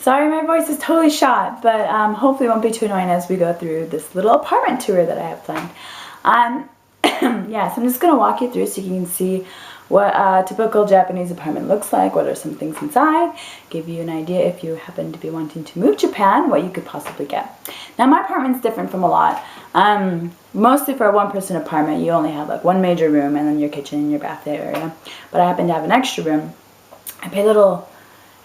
Sorry, my voice is totally shot, but hopefully it won't be too annoying as we go through this little apartment tour that I have planned. Yeah, so I'm just going to walk you through so you can see what a typical Japanese apartment looks like, what are some things inside, give you an idea if you happen to be wanting to move to Japan, what you could possibly get. Now my apartment's different from a lot. Mostly for a one-person apartment, you only have like one major room and then your kitchen and your bath area. But I happen to have an extra room. I pay a little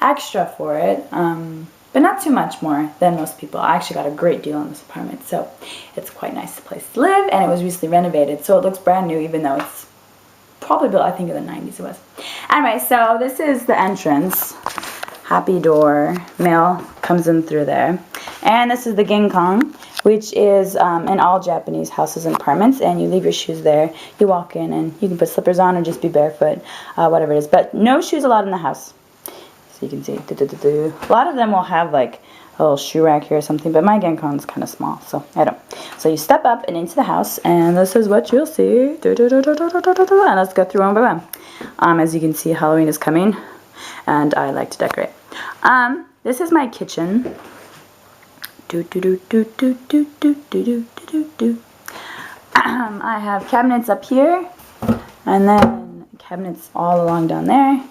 extra for it, but not too much more than most people. I actually got a great deal on this apartment, so it's quite a nice place to live, and it was recently renovated, so it looks brand new even though it's probably built, I think, in the 90s it was. Anyway, so this is the entrance. Happy door. Mail comes in through there. And this is the genkan, which is in all Japanese houses and apartments, and you leave your shoes there. You walk in and you can put slippers on or just be barefoot, whatever it is. But no shoes allowed in the house. So you can see, a lot of them will have like a little shoe rack here or something, but my genkan is kind of small, so I don't. So you step up and into the house, and this is what you'll see. And let's go through one by one. As you can see, Halloween is coming, and I like to decorate. This is my kitchen. I have cabinets up here, and then cabinets all along down there,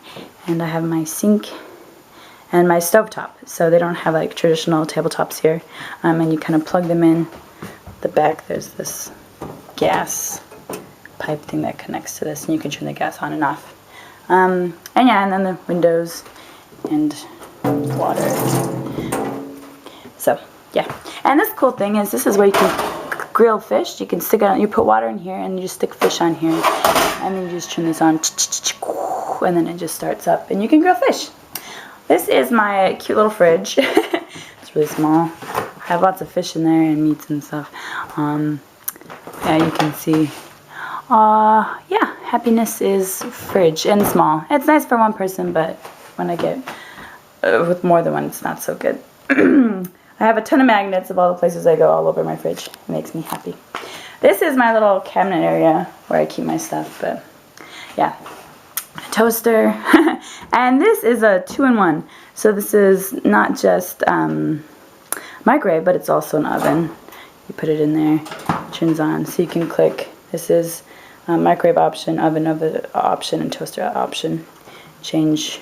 and I have my sink and my stovetop. So they don't have like traditional tabletops here, and you kind of plug them in. The back, there's this gas pipe thing that connects to this, and you can turn the gas on and off. And yeah, and then the windows and water. So yeah, and this cool thing is this is where you can grill fish. You can stick it on, you put water in here and you just stick fish on here, and then you just turn this on, and then it just starts up and you can grill fish. This is my cute little fridge. It's really small. I have lots of fish in there and meats and stuff. Yeah, you can see. Yeah, happiness is fridge and small. It's nice for one person, but when I get with more than one, it's not so good. I have a ton of magnets of all the places I go all over my fridge. It makes me happy. This is my little cabinet area where I keep my stuff, but yeah. A toaster. And this is a 2-in-1. So this is not just microwave, but it's also an oven. You put it in there, turns on, so you can click. This is microwave option, oven option, and toaster option. Change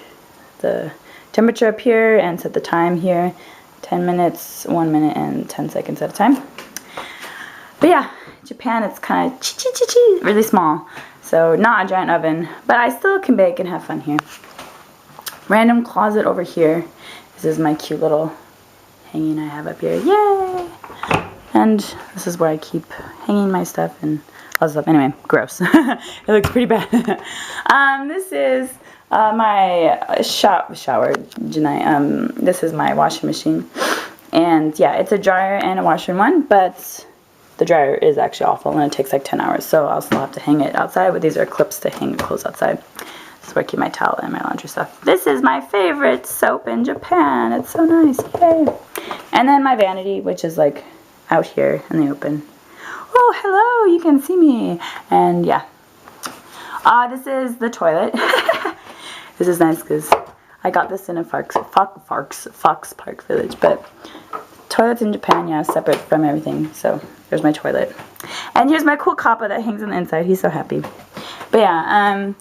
the temperature up here and set the time here. 10 minutes, 1 minute, and 10 seconds at a time. But yeah, Japan, it's kind of really small. So not a giant oven, but I still can bake and have fun here. Random closet over here. This is my cute little hanging I have up here. Yay! And this is where I keep hanging my stuff and all this stuff. Anyway, gross. It looks pretty bad. This is my shower. This is my washing machine. And yeah, it's a dryer and a washer in one, but the dryer is actually awful and it takes like 10 hours, so I'll still have to hang it outside, but these are clips to hang clothes outside. This is where I keep my towel and my laundry stuff. This is my favorite soap in Japan. It's so nice. Yay. And then my vanity, which is like out here in the open. Oh, hello, you can see me. And yeah. This is the toilet. This is nice because I got this in a Fox Park Village, but toilets in Japan, yeah, separate from everything. So there's my toilet. And here's my cool kappa that hangs on the inside. He's so happy. But yeah,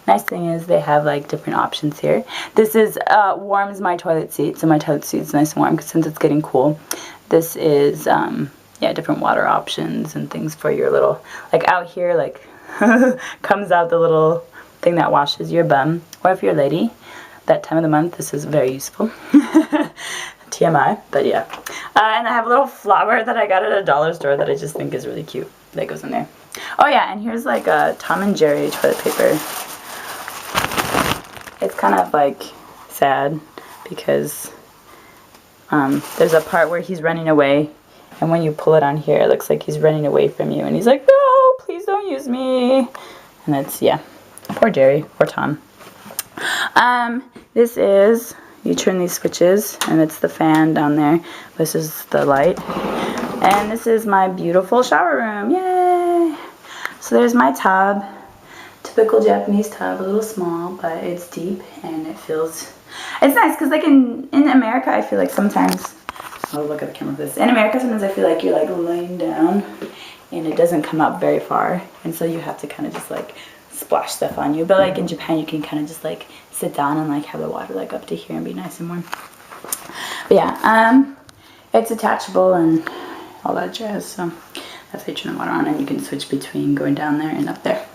nice thing is they have like different options here. This is warms my toilet seat, so my toilet seat is nice and warm since it's getting cool. This is yeah, different water options and things for your little, like out here, like comes out the little thing that washes your bum, or if you're a lady, that time of the month, this is very useful. TMI, but yeah. And I have a little flower that I got at a dollar store that I just think is really cute. That goes in there. Oh yeah, and here's like a Tom and Jerry toilet paper. It's kind of like sad because there's a part where he's running away, and when you pull it on here, it looks like he's running away from you, and he's like, no, please don't use me. And it's, yeah, poor Jerry, poor Tom. This is, you turn these switches, and it's the fan down there. This is the light. And this is my beautiful shower room. Yay! So there's my tub. Typical Japanese tub, a little small, but it's deep, and it feels It's nice because like in America, I feel like sometimes, oh, look at the camera for this. In America, sometimes I feel like you're like laying down and it doesn't come up very far. And so you have to kind of just like splash stuff on you. But like in Japan, you can kind of just like sit down and like have the water like up to here and be nice and warm. But yeah, it's attachable and all that jazz. So that's how you turn the water on, and you can switch between going down there and up there.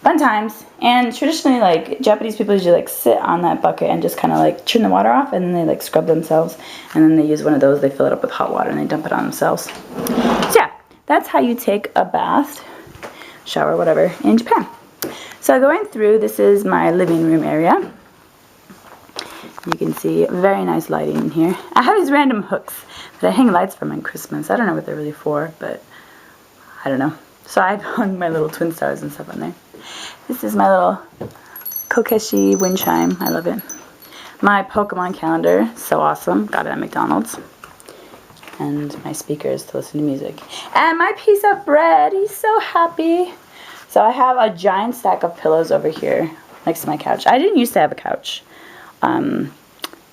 Fun times. And traditionally, like Japanese people usually like sit on that bucket and just kind of like turn the water off, and then they like scrub themselves, and then they use one of those, they fill it up with hot water and they dump it on themselves. So yeah, that's how you take a bath, shower, whatever, in Japan. So going through, this is my living room area. You can see very nice lighting in here. I have these random hooks that I hang lights from on Christmas. I don't know what they're really for, but I don't know. So I've hung my little twin stars and stuff on there. This is my little Kokeshi wind chime. I love it. My Pokemon calendar, so awesome. Got it at McDonald's. And my speakers to listen to music. And my piece of bread. He's so happy. So I have a giant stack of pillows over here next to my couch. I didn't used to have a couch.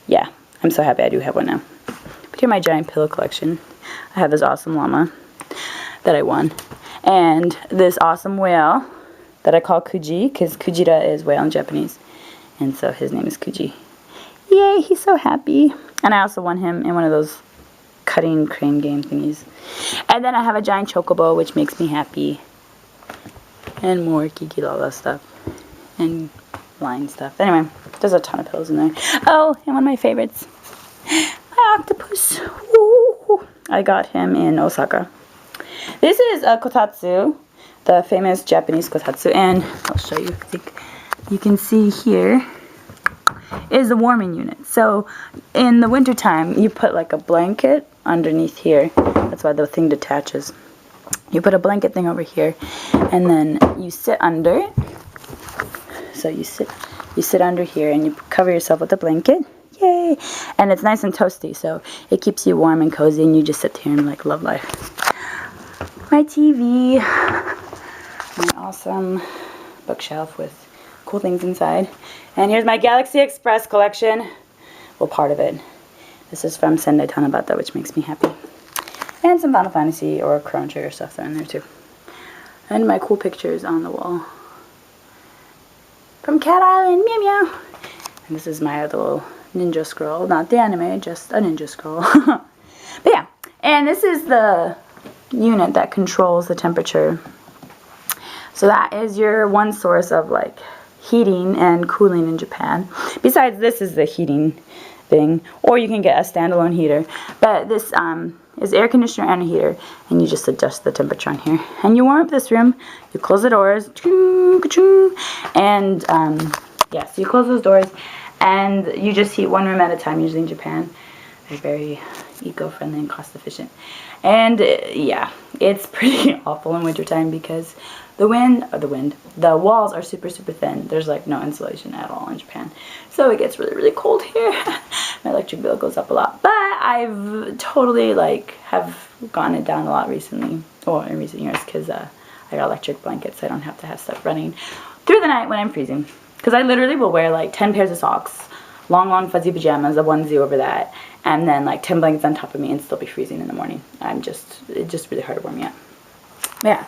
Yeah, I'm so happy I do have one now. But here's my giant pillow collection. I have this awesome llama that I won. And this awesome whale that I call Kuji, because Kujira is whale in Japanese. And so his name is Kuji. Yay, he's so happy. And I also won him in one of those cutting crane game thingies. And then I have a giant chocobo, which makes me happy. And more Kiki Lala stuff. And line stuff. Anyway, there's a ton of pillows in there. Oh, and one of my favorites. My octopus. Ooh. I got him in Osaka. This is a kotatsu, the famous Japanese kotatsu, and I'll show you. I think you can see here is the warming unit. So in the wintertime, you put like a blanket underneath here. That's why the thing detaches. You put a blanket thing over here, and then you sit under. So you sit under here, and you cover yourself with a blanket. Yay! And it's nice and toasty, so it keeps you warm and cozy, and you just sit here and like love life. My TV, my awesome bookshelf with cool things inside. And here's my Galaxy Express collection. Well, part of it. This is from Sendai Tanabata, which makes me happy. And some Final Fantasy or Chrono Trigger stuff are in there too. And my cool pictures on the wall. From Cat Island, meow meow. And this is my little ninja scroll. Not the anime, just a ninja scroll. But yeah, and this is the unit that controls the temperature. So that is your one source of like heating and cooling in Japan. Besides, this is the heating thing, or you can get a standalone heater. But this is air conditioner and a heater, and you just adjust the temperature on here. And you warm up this room. You close the doors, and yeah, so you close those doors, and you just heat one room at a time. Usually in Japan, they're very eco-friendly and cost-efficient. And yeah, it's pretty awful in wintertime because the walls are super, super thin. There's like no insulation at all in Japan. So it gets really, really cold here. My electric bill goes up a lot. But I've totally like have gone it down a lot recently, or in recent years, because I got electric blankets, so I don't have to have stuff running through the night when I'm freezing. Because I literally will wear like 10 pairs of socks, long fuzzy pajamas, a onesie over that, and then like 10 blankets on top of me and still be freezing in the morning. It's just really hard to warm me up. Yeah.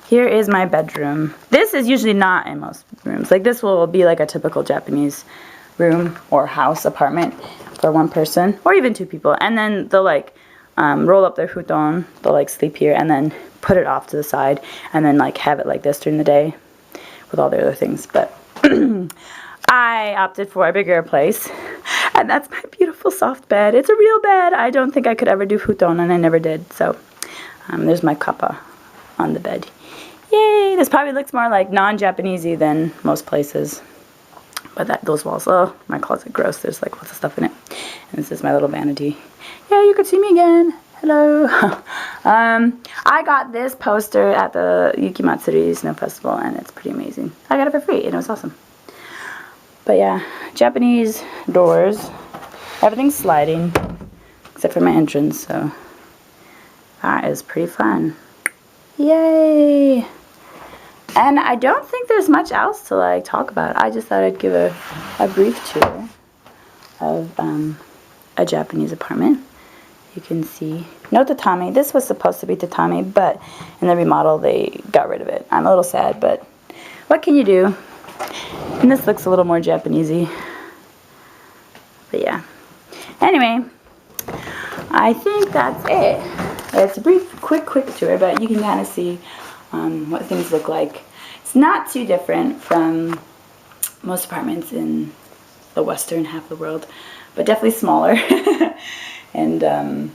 Here is my bedroom. This is usually not in most rooms. Like this will be like a typical Japanese room or house apartment for one person or even two people. And then they'll like roll up their futon. They'll like sleep here and then put it off to the side and then like have it like this during the day with all the other things. But I opted for a bigger place, and that's my beautiful soft bed. It's a real bed. I don't think I could ever do futon, and I never did. So there's my kappa on the bed. Yay! This probably looks more like non-Japanesey than most places. But those walls, oh, my closet gross. There's like lots of stuff in it. And this is my little vanity. Yeah, you could see me again. Hello. I got this poster at the Yukimatsuri Snow Festival, and it's pretty amazing. I got it for free, and it was awesome. But yeah, Japanese doors. Everything's sliding, except for my entrance, so that is pretty fun. Yay! And I don't think there's much else to like talk about. I just thought I'd give a brief tour of a Japanese apartment. You can see no tatami. This was supposed to be tatami, but in the remodel they got rid of it. I'm a little sad, but what can you do? And this looks a little more Japanesey. But yeah. Anyway, I think that's it. It's a brief, quick tour, but you can kind of see what things look like. It's not too different from most apartments in the western half of the world, but definitely smaller and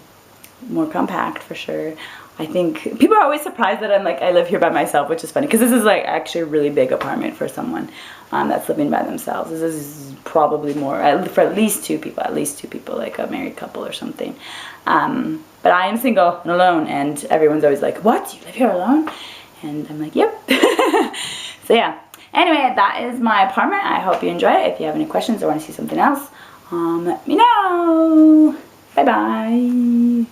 more compact for sure. I think people are always surprised that I live here by myself, which is funny because this is like actually a really big apartment for someone that's living by themselves. This is probably more for at least two people, like a married couple or something. But I am single and alone, and everyone's always like, "What? You live here alone?" And I'm like, "Yep." So yeah. Anyway, that is my apartment. I hope you enjoy it. If you have any questions or want to see something else, let me know. Bye bye.